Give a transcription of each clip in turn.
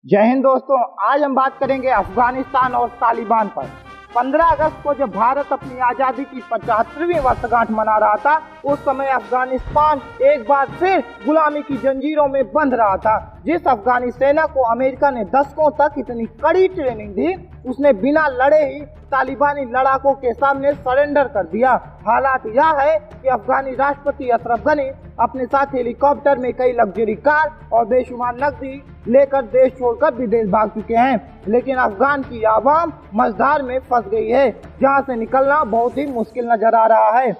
जय हिंद दोस्तों, आज हम बात करेंगे अफगानिस्तान और तालिबान पर। 15 अगस्त को जब भारत अपनी आज़ादी की 75वीं वर्षगांठ मना रहा था, उस समय अफगानिस्तान एक बार फिर गुलामी की जंजीरों में बंध रहा था। जिस अफगानी सेना को अमेरिका ने दशकों तक इतनी कड़ी ट्रेनिंग दी, उसने बिना लड़े ही तालिबानी लड़ाकों के सामने सरेंडर कर दिया। हालात यह है कि अफगानी राष्ट्रपति अशरफ गनी अपने साथ हेलीकॉप्टर में कई लग्जरी कार और बेशुमार नकदी लेकर देश छोड़कर विदेश भाग चुके हैं, लेकिन अफगान की आवाम मझधार में फंस गई है, जहां से निकलना बहुत ही मुश्किल नजर आ रहा है।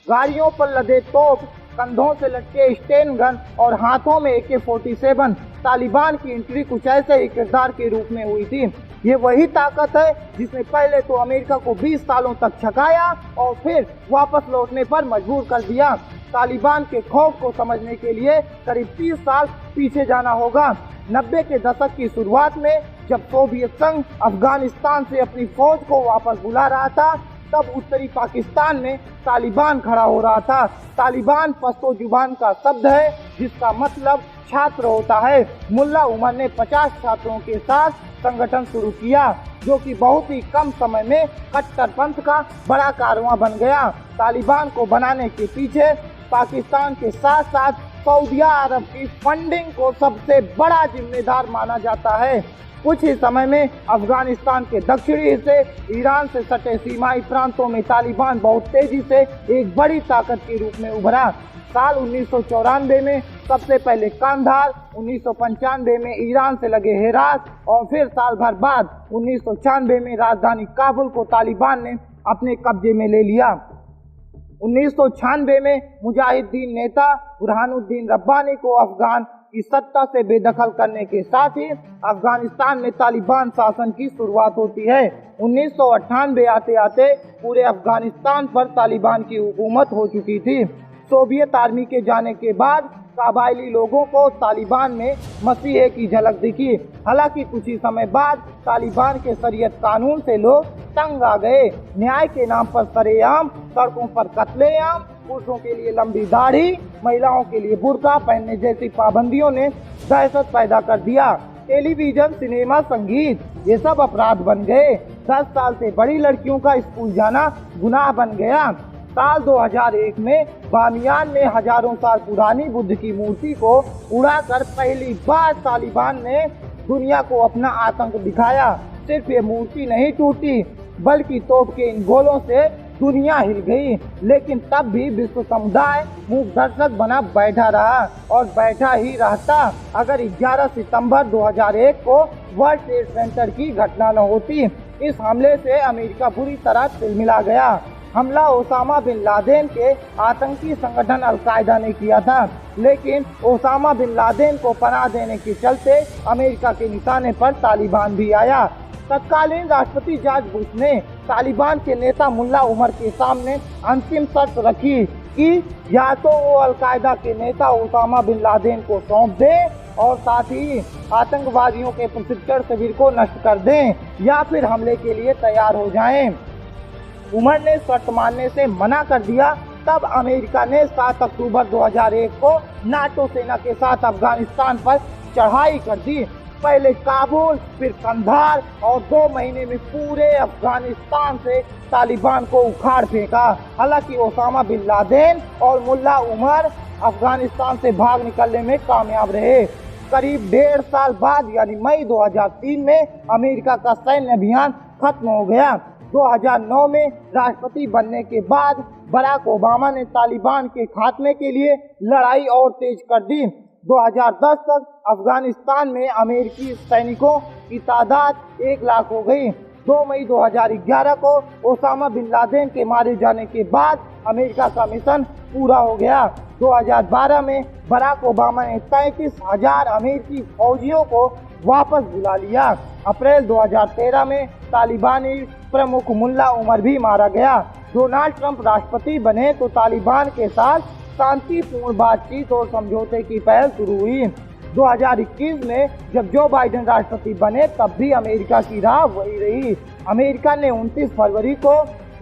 गाड़ियों पर लदे तोप, कंधों से लटके स्टेन गन और हाथों में AK-47 तालिबान की एंट्री कुछ ऐसे ही किरदार के रूप में हुई थी। ये वही ताकत है जिसने पहले तो अमेरिका को 20 सालों तक छकाया और फिर वापस लौटने पर मजबूर कर दिया। तालिबान के खौफ को समझने के लिए करीब 30 साल पीछे जाना होगा। 90 के दशक की शुरुआत में जब सोवियत संघ अफगानिस्तान से अपनी फौज को वापस बुला रहा था, तब उत्तरी पाकिस्तान में तालिबान खड़ा हो रहा था। तालिबान पश्तो जुबान का शब्द है जिसका मतलब छात्र होता है। मुल्ला उमर ने 50 छात्रों के साथ संगठन शुरू किया, जो कि बहुत ही कम समय में कट्टरपंथ का बड़ा कारवां बन गया। तालिबान को बनाने के पीछे पाकिस्तान के साथ साथ सऊदी अरब की फंडिंग को सबसे बड़ा जिम्मेदार माना जाता है। कुछ ही समय में अफगानिस्तान के दक्षिणी हिस्से ईरान से सटे सीमाई प्रांतों में तालिबान बहुत तेजी से एक बड़ी ताकत के रूप में उभरा। साल 1994 में सबसे पहले कांधार, 1995 में ईरान से लगे हेरात और फिर साल भर बाद 1996 में राजधानी काबुल को तालिबान ने अपने कब्जे में ले लिया। 1996 में मुजाहिदीन नेता बुरहानुद्दीन रब्बानी को अफगान की सत्ता से बेदखल करने के साथ ही अफगानिस्तान में तालिबान शासन की शुरुआत होती है। 1998 आते आते पूरे अफगानिस्तान पर तालिबान की हुकूमत हो चुकी थी। सोवियत आर्मी के जाने के बाद कबायली लोगों को तालिबान में मसीहे की झलक दिखी। हालांकि कुछ ही समय बाद तालिबान के शरीयत कानून से लोग तंग आ गए। न्याय के नाम पर सरेआम सड़कों पर कत्लेआम, पुरुषों के लिए लंबी दाढ़ी, महिलाओं के लिए बुर्का पहनने जैसी पाबंदियों ने दहशत पैदा कर दिया। टेलीविजन, सिनेमा, संगीत ये सब अपराध बन गए। 10 साल से बड़ी लड़कियों का स्कूल जाना गुनाह बन गया। साल 2001 में बामियान में हजारों साल पुरानी बुद्ध की मूर्ति को उड़ाकर पहली बार तालिबान ने दुनिया को अपना आतंक दिखाया। सिर्फ ये मूर्ति नहीं टूटी, बल्कि तोप के इन गोलों से दुनिया हिल गई। लेकिन तब भी विश्व समुदाय मूक दर्शक बना बैठा रहा और बैठा ही रहता अगर 11 सितंबर 2001 को वर्ल्ड ट्रेड सेंटर की घटना न होती। इस हमले से अमेरिका बुरी तरह तिलमिला गया। हमला ओसामा बिन लादेन के आतंकी संगठन अल-कायदा ने किया था, लेकिन ओसामा बिन लादेन को पनाह देने के चलते अमेरिका के निशाने पर तालिबान भी आया। तत्कालीन राष्ट्रपति जॉर्ज बुश ने तालिबान के नेता मुल्ला उमर के सामने अंतिम शर्त रखी कि या तो वो अल-कायदा के नेता ओसामा बिन लादेन को सौंप दें और साथ ही आतंकवादियों के प्रशिक्षण शिविर को नष्ट कर दें, या फिर हमले के लिए तैयार हो जाएं। उमर ने शर्त मानने से मना कर दिया। तब अमेरिका ने 7 अक्टूबर 2001 को नाटो सेना के साथ अफगानिस्तान पर चढ़ाई कर दी। पहले काबुल, फिर कंधार और 2 महीने में पूरे अफगानिस्तान से तालिबान को उखाड़ फेंका। हालांकि ओसामा बिन लादेन और मुल्ला उमर अफगानिस्तान से भाग निकलने में कामयाब रहे। करीब 1.5 साल बाद यानी मई 2003 में अमेरिका का सैन्य अभियान खत्म हो गया। 2009 में राष्ट्रपति बनने के बाद बराक ओबामा ने तालिबान के खात्मे के लिए लड़ाई और तेज कर दी। 2010 तक अफगानिस्तान में अमेरिकी सैनिकों की तादाद 1 लाख हो गई। 2 मई 2011 को ओसामा बिन लादेन के मारे जाने के बाद अमेरिका का मिशन पूरा हो गया। 2012 में बराक ओबामा ने 33,000 अमेरिकी फौजियों को वापस बुला लिया। अप्रैल 2013 में तालिबानी प्रमुख मुल्ला उमर भी मारा गया। डोनाल्ड ट्रंप राष्ट्रपति बने तो तालिबान के साथ शांतिपूर्ण बातचीत और समझौते की पहल शुरू हुई। 2021 में जब जो बाइडेन राष्ट्रपति बने, तब भी अमेरिका की राह वही रही। अमेरिका ने 29 फरवरी को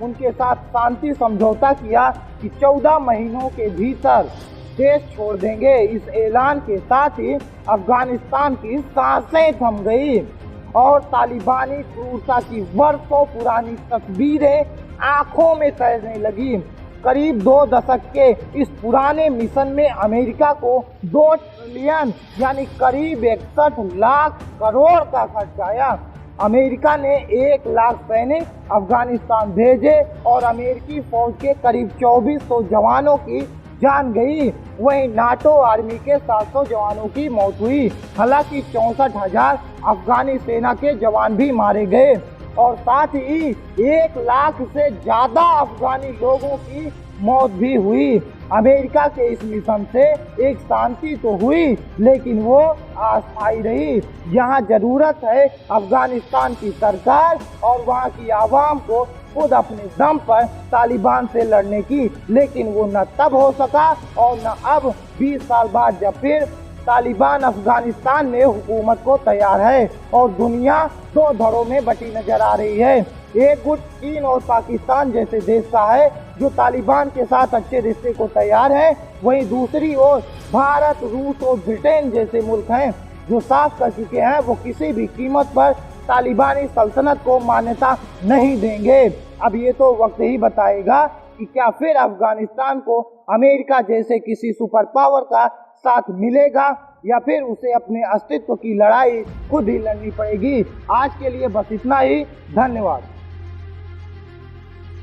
उनके साथ शांति समझौता किया कि 14 महीनों के भीतर देश छोड़ देंगे। इस ऐलान के साथ ही अफगानिस्तान की सांसें थम गई और तालिबानी क्रूरता की वर्षों पुरानी तस्वीरें आंखों में तैरने लगी। करीब 2 दशक के इस पुराने मिशन में अमेरिका को 2 ट्रिलियन यानी करीब 61 लाख करोड़ का खर्च आया। अमेरिका ने 1 लाख सैनिक अफगानिस्तान भेजे और अमेरिकी फौज के करीब 2400 जवानों की जान गई। वहीं नाटो आर्मी के 700 जवानों की मौत हुई। हालांकि 64,000 अफगानी सेना के जवान भी मारे गए और साथ ही 1 लाख से ज्यादा अफगानी लोगों की मौत भी हुई। अमेरिका के इस मिशन से एक शांति तो हुई, लेकिन वो अस्थायी रही। यहाँ जरूरत है अफगानिस्तान की सरकार और वहाँ की आवाम को खुद अपने दम पर तालिबान से लड़ने की, लेकिन वो न तब हो सका और न अब 20 साल बाद जब फिर तालिबान अफगानिस्तान में हुकूमत को तैयार है और दुनिया 2 धड़ों में बटी नजर आ रही है। एक गुट चीन और पाकिस्तान जैसे देश का है जो तालिबान के साथ अच्छे रिश्ते को तैयार है, वहीं दूसरी ओर भारत, रूस और ब्रिटेन जैसे मुल्क हैं जो साफ कर चुके हैं वो किसी भी कीमत पर तालिबानी सल्तनत को मान्यता नहीं देंगे। अब ये तो वक्त ही बताएगा कि क्या फिर अफगानिस्तान को अमेरिका जैसे किसी सुपर पावर का साथ मिलेगा या फिर उसे अपने अस्तित्व की लड़ाई खुद ही लड़नी पड़ेगी। आज के लिए बस इतना ही। धन्यवाद।